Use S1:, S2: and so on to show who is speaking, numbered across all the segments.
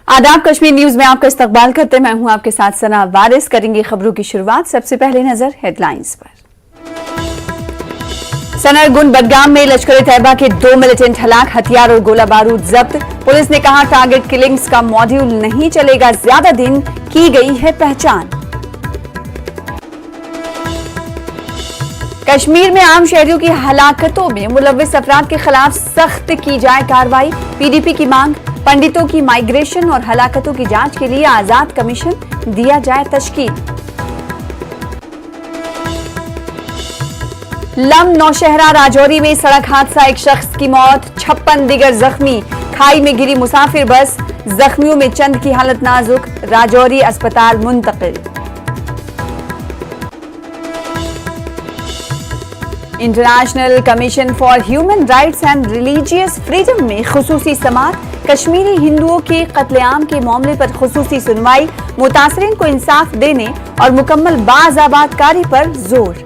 S1: आदाब, कश्मीर न्यूज में आपका इस्तकबाल करते मैं हूं आपके साथ सना वारिस। करेंगे खबरों की शुरुआत। सबसे पहले नजर हेडलाइंस पर। सनरगुन बडगाम में लश्कर-ए-तैयबा के 2 मिलिटेंट हलाक, हथियार और गोला बारूद जब्त। पुलिस ने कहा टारगेट किलिंग्स का मॉड्यूल नहीं चलेगा ज्यादा दिन, की गई है पहचान। कश्मीर में आम शहरियों की हलाकतों में मुलव्विस अफराद के खिलाफ सख्त की जाए कार्रवाई। पीडीपी की मांग, पंडितों की माइग्रेशन और हलाकतों की जांच के लिए आजाद कमीशन दिया जाए तश्कील। लम नौशहरा राजौरी में सड़क हादसा, एक शख्स की मौत, 56 दिगर जख्मी। खाई में गिरी मुसाफिर बस, जख्मियों में चंद की हालत नाजुक, राजौरी अस्पताल मुंतकिल। International commission for human rights and religious freedom में खुसूसी समाअत, कश्मीरी हिंदुओं के कत्लेआम के मामले पर खुसूसी सुनवाई, मुतासरीन को इंसाफ देने और मुकम्मल बाज़ाबातकारी पर जोर।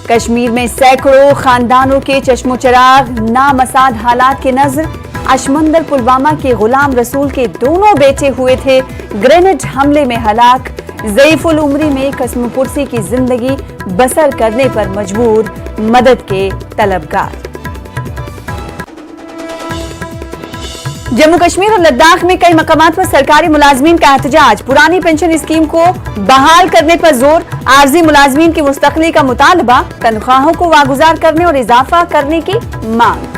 S1: कश्मीर में सैकड़ों खानदानों के चश्मो चिराग, नामसाद हालात के नजर। अशमंदर पुलवामा के गुलाम रसूल के दोनों बेटे हुए थे ग्रेनेड हमले में हलाक। ज़ईफुल उमरी में कसमपुरसी की जिंदगी बसर करने पर मजबूर, मदद के तलबगार। जम्मू कश्मीर और लद्दाख में कई मकामात पर सरकारी मुलाजमीन का एहतजाज, पुरानी पेंशन स्कीम को बहाल करने पर जोर। आर्जी मुलाजमीन की मुस्तकली का मुतालबा, तनख्वाहों को वागुजार करने और इजाफा करने की मांग।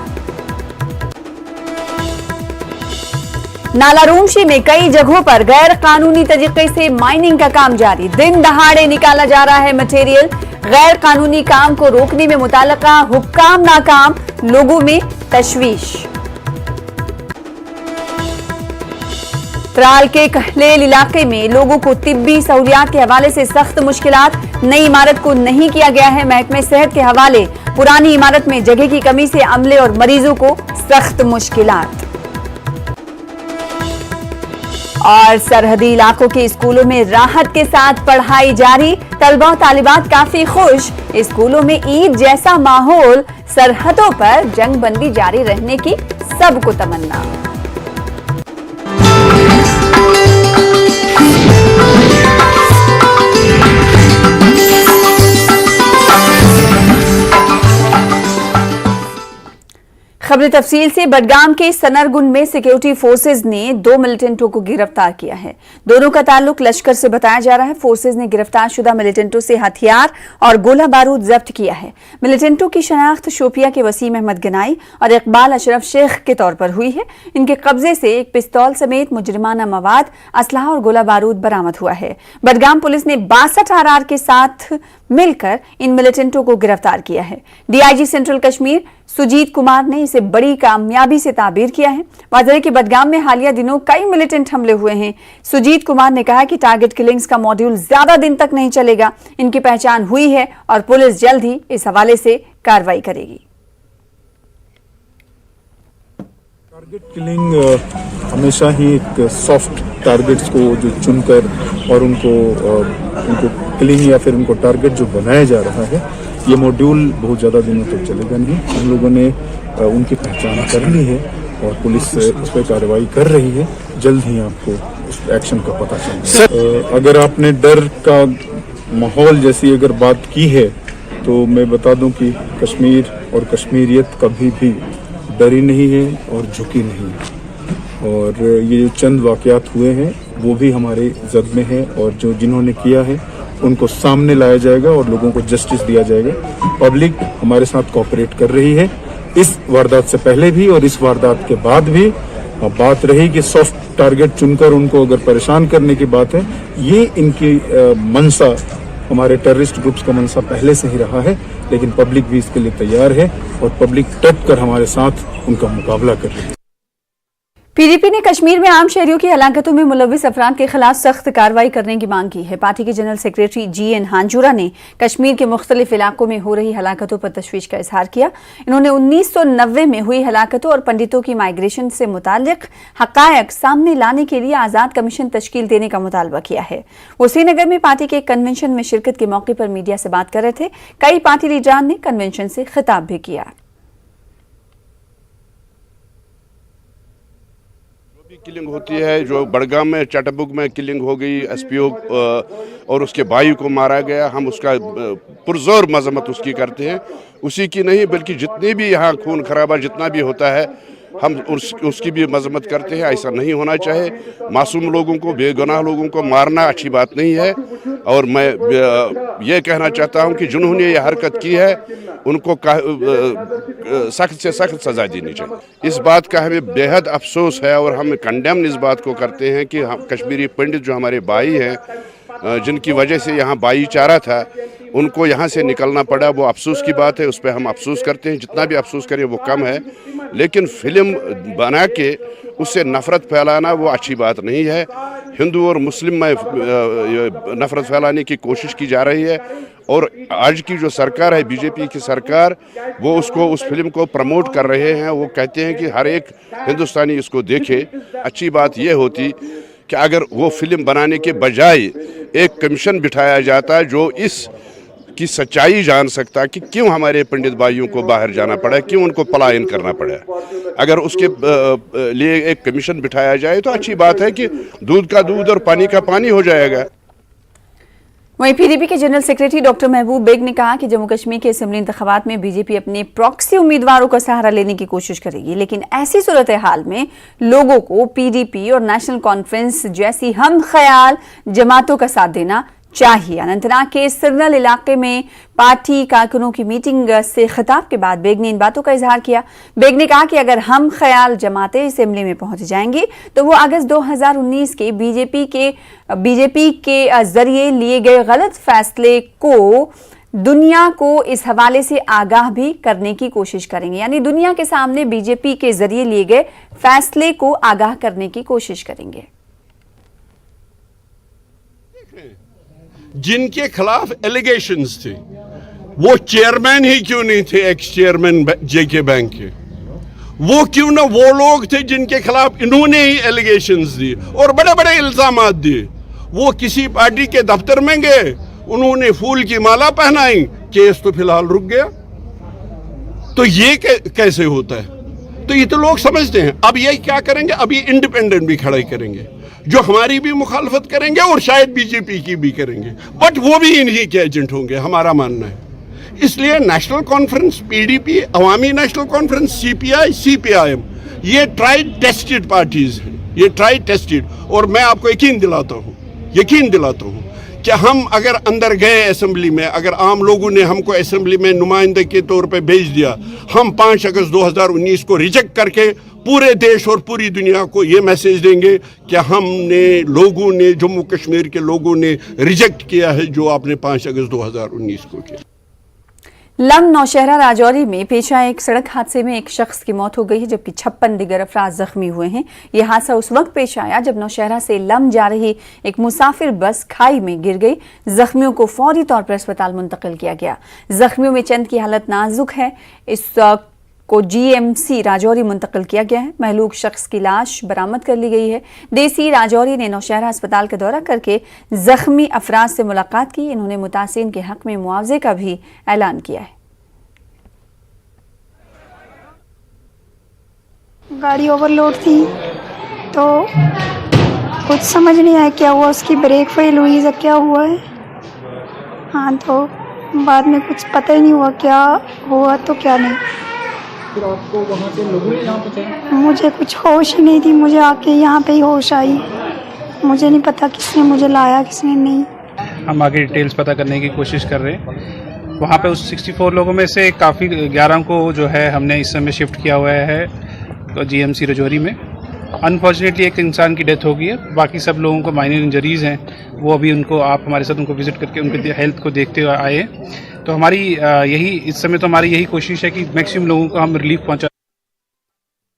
S1: नालारूमशी में कई जगहों पर गैर कानूनी तरीके से माइनिंग का काम जारी, दिन दहाड़े निकाला जा रहा है मटेरियल। गैर कानूनी काम को रोकने में मुताल्लिका हुक्काम नाकाम, लोगों में तशवीश। त्राल के कहलेल इलाके में लोगों को तिब्बी सहूलियात के हवाले से सख्त मुश्किलात, नई इमारत को नहीं किया गया है महकमे सेहत के हवाले। पुरानी इमारत में जगह की कमी से अमले और मरीजों को सख्त मुश्किलात। और सरहदी इलाकों के स्कूलों में राहत के साथ पढ़ाई जारी, तलबा और तालिबात काफी खुश। स्कूलों में ईद जैसा माहौल, सरहदों पर जंगबंदी जारी रहने की सबको तमन्ना। खबरें तफसील से। बडगाम के सनरगुन में सिक्योरिटी फोर्सेज ने 2 मिलिटेंटों को गिरफ्तार किया है। दोनों का ताल्लुक लश्कर से बताया जा रहा है। फोर्सेज ने गिरफ्तार शुदा मिलिटेंटों से हथियार और गोला बारूद जब्त किया है। मिलिटेंटों की शनाख्त शोपिया के वसीम अहमद गनाई और इकबाल अशरफ शेख के तौर पर हुई है। इनके कब्जे से एक पिस्तौल समेत मुजरिमाना मवाद, असलहा और गोला बारूद बरामद हुआ है। बडगाम पुलिस ने 62 आरआर के साथ मिलकर इन मिलिटेंटों को गिरफ्तार किया है। डीआईजी सेंट्रल कश्मीर सुजीत कुमार ने इसे बड़ी कामयाबी से ताबीर किया है। वाज़ेह कि बडगाम में हालिया दिनों कई मिलिटेंट हमले हुए हैं। सुजीत कुमार ने कहा कि टारगेट किलिंग्स का मॉड्यूल ज्यादा दिन तक नहीं चलेगा। इनकी पहचान हुई है और पुलिस जल्द ही इस हवाले से कार्रवाई करेगी।
S2: टारगेट किलिंग हमेशा ही एक सॉफ्ट टारगेट्स को जो चुनकर और उनको किलिंग या फिर उनको टारगेट जो बनाया जा रहा है, ये मॉड्यूल बहुत ज़्यादा दिनों तक चलेगा नहीं। हम लोगों ने उनकी पहचान कर ली है और पुलिस उस पर कार्रवाई कर रही है। जल्द ही आपको उस एक्शन का पता चलेगा। अगर आपने डर का माहौल जैसी अगर बात की है तो मैं बता दूं कि कश्मीर और कश्मीरियत कभी भी डरी नहीं है और झुकी नहीं है। और ये जो चंद वाक़यात हुए हैं वो भी हमारे जद में है और जो जिन्होंने किया है उनको सामने लाया जाएगा और लोगों को जस्टिस दिया जाएगा। पब्लिक हमारे साथ कोऑपरेट कर रही है, इस वारदात से पहले भी और इस वारदात के बाद भी। बात रही कि सॉफ्ट टारगेट चुनकर उनको अगर परेशान करने की बात है, ये इनकी मनसा, हमारे टेररिस्ट ग्रुप्स का मनसा पहले से ही रहा है, लेकिन पब्लिक भी इसके लिए तैयार है और पब्लिक डट कर हमारे साथ उनका मुकाबला कर रही है।
S1: पीडीपी ने कश्मीर में आम शहरियों की हलाकतों में मुलव्विस अफराद के खिलाफ सख्त कार्रवाई करने की मांग की है। पार्टी के जनरल सेक्रेटरी जीएन हांजुरा ने कश्मीर के मुख्तलिफ इलाकों में हो रही हलाकतों पर तशवीश का इजहार किया। इन्होंने 1990 में हुई हलाकतों और पंडितों की माइग्रेशन से मुताल्लिक हकायक सामने लाने के लिए आजाद कमीशन तश्कील देने का मुतालबा किया है। वो श्रीनगर में पार्टी के कन्वेंशन में शिरकत के मौके पर मीडिया से बात कर रहे थे। कई पार्टी लीडरान ने कन्वेंशन से खिताब भी किया।
S3: किलिंग होती है, जो बड़गाम में चटबुग में किलिंग हो गई, एसपीओ और उसके भाई को मारा गया, हम उसका पुरजोर मजम्मत उसकी करते हैं। उसी की नहीं बल्कि जितने भी यहाँ खून खराबा जितना भी होता है हम उसकी भी मजम्मत करते हैं। ऐसा नहीं होना चाहिए। मासूम लोगों को, बेगुनाह लोगों को मारना अच्छी बात नहीं है। और मैं ये कहना चाहता हूं कि जिन्होंने ये हरकत की है उनको सख्त से सख्त सजा देनी चाहिए। इस बात का हमें बेहद अफसोस है और हम कंडेम इस बात को करते हैं कि हम कश्मीरी पंडित जो हमारे भाई हैं, जिनकी वजह से यहाँ भाईचारा था, उनको यहाँ से निकलना पड़ा। वो अफसोस की बात है, उस पर हम अफसोस करते हैं। जितना भी अफसोस करें वो कम है। लेकिन फिल्म बना के उससे नफ़रत फैलाना वो अच्छी बात नहीं है। हिंदू और मुस्लिम में नफ़रत फैलाने की कोशिश की जा रही है। और आज की जो सरकार है, बीजेपी की सरकार, वो उस फिल्म को प्रमोट कर रहे हैं। वो कहते हैं कि हर एक हिंदुस्तानी इसको देखे। अच्छी बात ये होती कि अगर वो फिल्म बनाने के बजाय एक कमीशन बिठाया जाता जो इस की सच्चाई जान सकता कि क्यों हमारे पंडित भाइयों को बाहर जाना पड़ा, क्यों उनको पलायन करना पड़ा। अगर उसके लिए एक कमीशन बिठाया जाए तो अच्छी बात है कि दूध का दूध और पानी का पानी हो जाएगा।
S1: वहीं पीडीपी के जनरल सेक्रेटरी डॉक्टर महबूब बेग ने कहा कि जम्मू कश्मीर के असेंबली इंतखाबात में बीजेपी अपने प्रॉक्सी उम्मीदवारों का सहारा लेने की कोशिश करेगी, लेकिन ऐसी सूरत हाल में लोगों को पीडीपी और नेशनल कॉन्फ्रेंस जैसी हम ख्याल जमातों का साथ देना चाहिए। अनंतनाग के सिरनल इलाके में पार्टी कारकुनों की मीटिंग से खिताब के बाद बेग ने इन बातों का इजहार किया। बेग ने कहा कि अगर हम ख्याल जमातें असेंबली में पहुंच जाएंगी तो वो अगस्त 2019 के बीजेपी के जरिए लिए गए गलत फैसले को दुनिया को इस हवाले से आगाह भी करने की कोशिश करेंगे। यानी दुनिया के सामने बीजेपी के जरिए लिए गए फैसले को आगाह करने की कोशिश करेंगे।
S4: जिनके खिलाफ एलिगेशंस थे वो चेयरमैन ही क्यों नहीं थे, एक्स चेयरमैन जेके बैंक के, वो क्यों ना वो लोग थे जिनके खिलाफ इन्होंने ही एलिगेशंस दिए और बड़े बड़े इल्जामात दिए। वो किसी पार्टी के दफ्तर में गए, उन्होंने फूल की माला पहनाई, केस तो फिलहाल रुक गया। तो ये कैसे होता है? तो ये तो लोग समझते हैं। अब ये क्या करेंगे, अब ये इंडिपेंडेंट भी खड़ा करेंगे, जो हमारी भी मुखालफत करेंगे और शायद बीजेपी की भी करेंगे, बट वो भी इन्हीं के एजेंट होंगे, हमारा मानना है। इसलिए नेशनल कॉन्फ्रेंस, पीडीपी, अवामी नेशनल कॉन्फ्रेंस, सीपीआई, सीपीआईएम, ये ट्राई टेस्टेड पार्टीज हैं, ये ट्राई टेस्टेड। और मैं आपको यकीन दिलाता हूँ कि हम अगर अंदर गए असेंबली में, अगर आम लोगों ने हमको असेंबली में नुमाइंदे के तौर पे भेज दिया, हम 5 अगस्त 2019 को रिजेक्ट करके पूरे देश और पूरी दुनिया को ये मैसेज देंगे कि लोगों ने जम्मू कश्मीर के लोगों ने रिजेक्ट किया है जो आपने 5 अगस्त 2019 को किया।
S1: लम नौशहरा राजौरी में पेश आए एक सड़क हादसे में एक शख्स की मौत हो गई है, जबकि 56 दीगर अफराद जख्मी हुए हैं। यह हादसा उस वक्त पेश आया जब नौशहरा से लम जा रही एक मुसाफिर बस खाई में गिर गई। जख्मियों को फौरी तौर पर अस्पताल मुंतकिल किया गया। जख्मियों में चंद की हालत नाजुक है। इस को जीएमसी राजौरी मुंतकिल किया गया है। महलूक शख्स की लाश बरामद कर ली गई है। डीसी राजौरी ने नौशहरा अस्पताल का दौरा करके जख्मी अफराद से मुलाकात की। इन्होंने मुतासिरीन के हक में मुआवजे का भी ऐलान किया है।
S5: गाड़ी ओवरलोड थी तो कुछ समझ नहीं आया क्या हुआ, उसकी ब्रेक फेल हुई या क्या हुआ है। हाँ, तो बाद में कुछ पता ही नहीं हुआ क्या हुआ तो क्या नहीं।
S6: फिर आपको वहाँ से लोगों ने यहाँ पहुँचाया?
S5: मुझे कुछ होश ही नहीं थी, मुझे आके यहाँ पे ही होश आई। मुझे नहीं पता किसने मुझे लाया किसने नहीं।
S6: हम आगे डिटेल्स पता करने की कोशिश कर रहे हैं। वहाँ पे उस 64 लोगों में से काफ़ी 11 को जो है हमने इस समय शिफ्ट किया हुआ है तो जीएमसी राजौरी में। अनफॉर्चुनेटली एक इंसान की डेथ हो गई है, बाकी सब लोगों को माइनर इंजरीज हैं। वो अभी उनको आप हमारे साथ उनको विजिट करके उनके हेल्थ को देखते हुए आए हैं। तो हमारी इस समय तो हमारी यही कोशिश है कि मैक्सिमम लोगों को हम रिलीफ पहुंचा।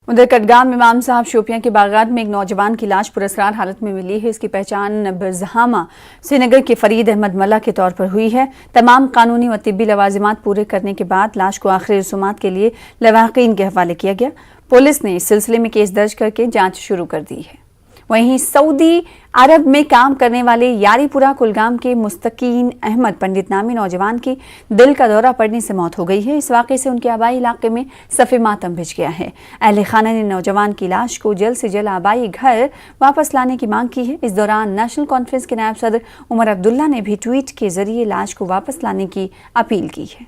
S1: उधर कटगाम में इमाम साहब शोपियां के बागात में एक नौजवान की लाश पुरअसरार हालत में मिली है। इसकी पहचान बिरजहामा श्रीनगर के फरीद अहमद मल्ला के तौर पर हुई है। तमाम कानूनी व तिब्बी लवाजिमात पूरे करने के बाद लाश को आखिरी रसूमात के लिए लवाहिकीन के हवाले किया गया। पुलिस ने इस सिलसिले में केस दर्ज करके जांच शुरू कर दी है। वहीं सऊदी अरब में काम करने वाले यारीपुरा कुलगाम के मुस्तकीन अहमद पंडित नामी नौजवान की दिल का दौरा पड़ने से मौत हो गई है। इस वाक़े से उनके आबाई इलाके में सफ़े मातम भिज गया है। अहले खाना ने नौजवान की लाश को जल्द से जल्द आबाई घर वापस लाने की मांग की है। इस दौरान नेशनल कॉन्फ्रेंस के नायब सदर उमर अब्दुल्ला ने भी ट्वीट के जरिए लाश को वापस लाने की अपील की है।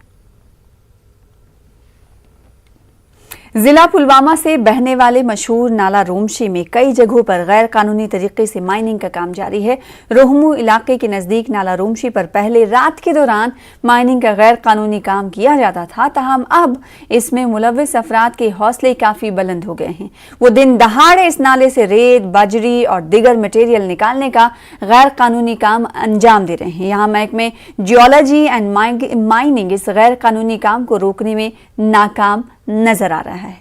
S1: जिला पुलवामा से बहने वाले मशहूर नाला रोमशी में कई जगहों पर गैर कानूनी तरीके से माइनिंग का काम जारी है। रोहमू इलाके के नजदीक नाला रोमशी पर पहले रात के दौरान माइनिंग का गैर कानूनी काम किया जाता था, ताहम अब इसमें मुलव्विस अफराद के हौसले काफी बुलंद हो गए हैं। वो दिन दहाड़े इस नाले से रेत, बजरी और दीगर मटेरियल निकालने का गैर कानूनी काम अंजाम दे रहे हैं। यहाँ महकमे जियोलॉजी एंड माइनिंग इस गैर कानूनी काम को रोकने में नाकाम नजर आ रहा है।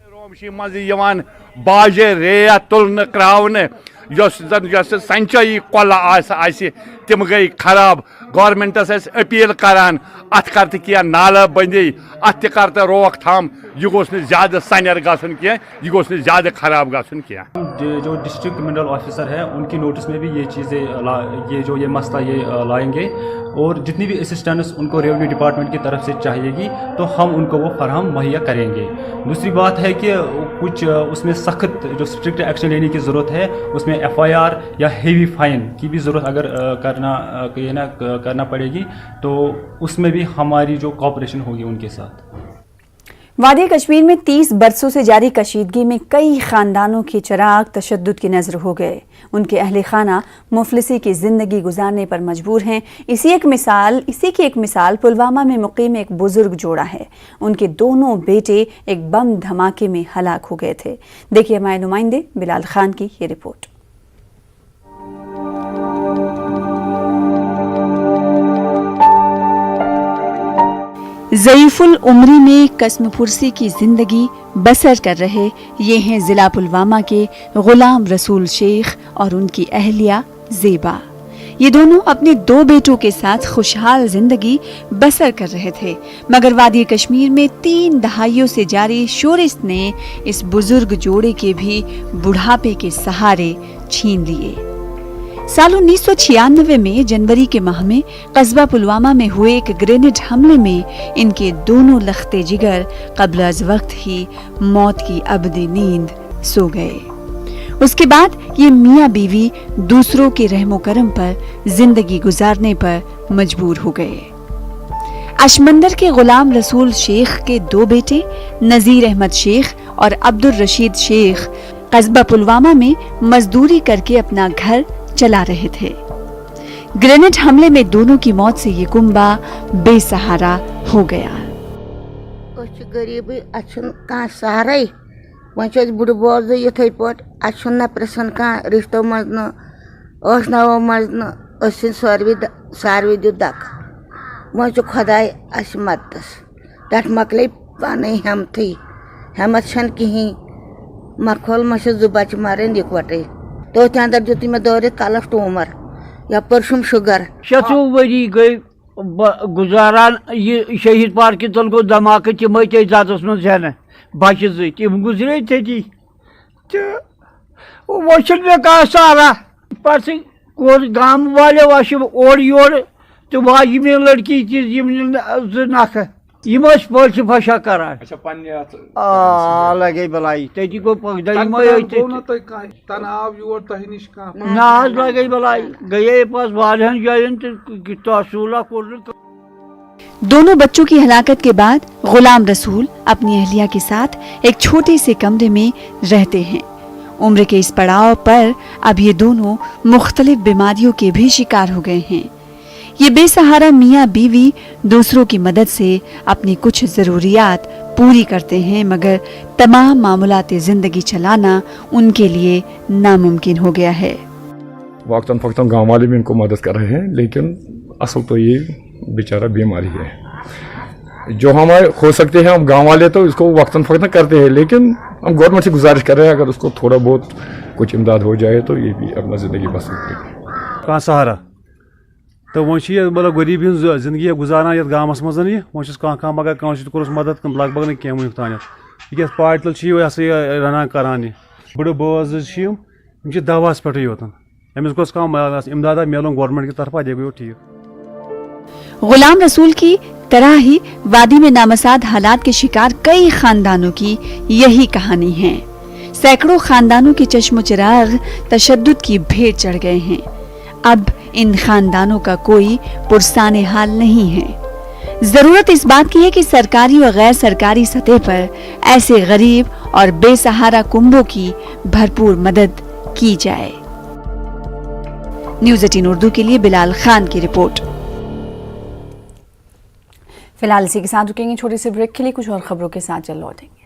S7: रोमशी मज यवान बाजे रेत तुलने क्रावने जो संचयी कोल आसे तिम गई खराब। गवर्नमेंटस अपील करान अत कर किया नाला बंदी अत कर रोक थाम। यह गोस ज्यादा सनर गसन क्या, यह गोस ज्यादा खराब गसन क्या।
S8: जो डिस्ट्रिक्ट मिनरल ऑफिसर है उनकी नोटिस में भी ये चीज़ें ये मसला ये लाएंगे और जितनी भी असिस्टेंस उनको रेवेन्यू डिपार्टमेंट की तरफ से चाहिएगी तो हम उनको वो फराहम मुहैया करेंगे। दूसरी बात है कि कुछ उसमें सख्त जो स्ट्रिक्ट एक्शन लेने की ज़रूरत है, उसमें FIR या हेवी फाइन की भी ज़रूरत अगर करना पड़ेगी तो उसमें भी हमारी जो कोऑपरेशन होगी उनके साथ।
S1: वादी कश्मीर में 30 बरसों से जारी कशीदगी में कई खानदानों के चिराग तशद्दुद की नजर हो गए। उनके अहले खाना मुफलिसी की जिंदगी गुजारने पर मजबूर हैं। इसी की एक मिसाल पुलवामा में मुकीम एक बुजुर्ग जोड़ा है। उनके दोनों बेटे एक बम धमाके में हलाक हो गए थे। देखिए हमारे नुमाइंदे बिलाल खान की ये रिपोर्ट। ज़ईफुल उम्री में कसम पुरसी की जिंदगी बसर कर रहे ये हैं जिला पुलवामा के गुलाम रसूल शेख और उनकी अहलिया ज़ेबा। ये दोनों अपने 2 बेटों के साथ खुशहाल जिंदगी बसर कर रहे थे, मगर वादी कश्मीर में 3 दहाइयों से जारी शोरिश ने इस बुजुर्ग जोड़े के भी बुढ़ापे के सहारे छीन लिए। साल 1996 में जनवरी के माह में कस्बा पुलवामा में हुए एक ग्रेनेड हमले में इनके दोनों लख्ते जिगर कब्ल अज वक्त ही मौत की अबदी नींद सो गए। उसके बाद ये मियाँ बीवी दूसरों के रहमो करम पर जिंदगी गुजारने पर मजबूर हो गए। अशमंदर के गुलाम रसूल शेख के 2 बेटे नजीर अहमद शेख और अब्दुल रशीद शेख कस्बा पुलवामा में मजदूरी करके अपना घर चला रहे थे। ग्रेनेड हमले में दोनों की मौत से ये कुंबा बेसहारा हो गया।
S9: गरीब कह सहारे वह बुढ़ बोज ये पे न प्रसन कह रिश्तों मज नवो मज सारवी दु दक वह खुदाय मददस तथ मकल पाने हेमत छन कहीं मखोल मश 2 बच मारे इकवटे तो अंदर दित मे दौरे कलस टूमर या परसुम शुगर
S10: 6 वरी गई गुजारान ये शहीद पार्क तल गो धमाके तम इजाजत मज हेन बच्चे 2 तम गुजरे ती तो वो मे कह सहारा पे गांव वाले वह ओर योर तो वाजी में लड़की 2 नख पश फशा करान लगे बलाई ती गो ना लगे बलाई गए पास वालहन जायन तसूला कोर।
S1: दोनों बच्चों की हलाकत के बाद गुलाम रसूल अपनी अहलिया के साथ एक छोटे से कमरे में रहते हैं। उम्र के इस पड़ाव पर अब ये दोनों मुख्तलिफ बीमारियों के भी शिकार हो गए हैं। ये बेसहारा मियाँ बीवी दूसरों की मदद से अपनी कुछ ज़रूरियात पूरी करते हैं, मगर तमाम मामूलात ज़िंदगी चलाना उनके लिए नामुमकिन हो गया है।
S11: वक्तन फ़क्तन गाँव वाले भी इनको मदद कर रहे हैं, लेकिन असल तो ये बेचारा बीमारी है। जो हमारे हो सकते हैं हम गाँव वाले तो इसको वक्तन फ़क्तन करते हैं, लेकिन हम गवर्नमेंट से गुजारिश कर रहे हैं अगर उसको थोड़ा बहुत कुछ इमदाद हो जाए तो ये भी अपना ज़िंदगी बसर करेगी।
S12: कहाँ सहारा तो वो मतलब गरीब जिंदगी गुजारान ये गाँवस मज वो कह मगर कोर्स मदद लगभग ना कह तान ये पार्टल रना करान بڑٕ بٲژ چھِ یِم چھِ دواہَس پٮ۪ٹھٕے یوتن أمِس گوٚژھ کانٛہہ اِمدادہ میلُن گورنمنٹ کی طرفہٕ اَدے گوٚو ٹھیٖک.
S1: غلام رسول کی طرح ہی وادی میں نامساعد حالات کے شکار کئی خاندانوں کی یہی کہانی ہے. سینکڑوں خاندانوں کے چشم و چراغ تشدد کی بھیٹ چڑھ گئے ہیں. اب ان خاندانوں کا کوئی پرسان حال نہیں ہے. ضرورت اس بات کی ہے کہ سرکاری اور غیر سرکاری سطح پر ایسے غریب اور بے سہارا کنبوں کی بھرپور مدد کی جائے. نیوز 18 اردو کے لیے بلال خان کی رپورٹ. فی الحال اسی کے ساتھ رکیں گے چھوٹے سے بریک کے لیے. کچھ اور خبروں کے ساتھ چل لوٹیں گے.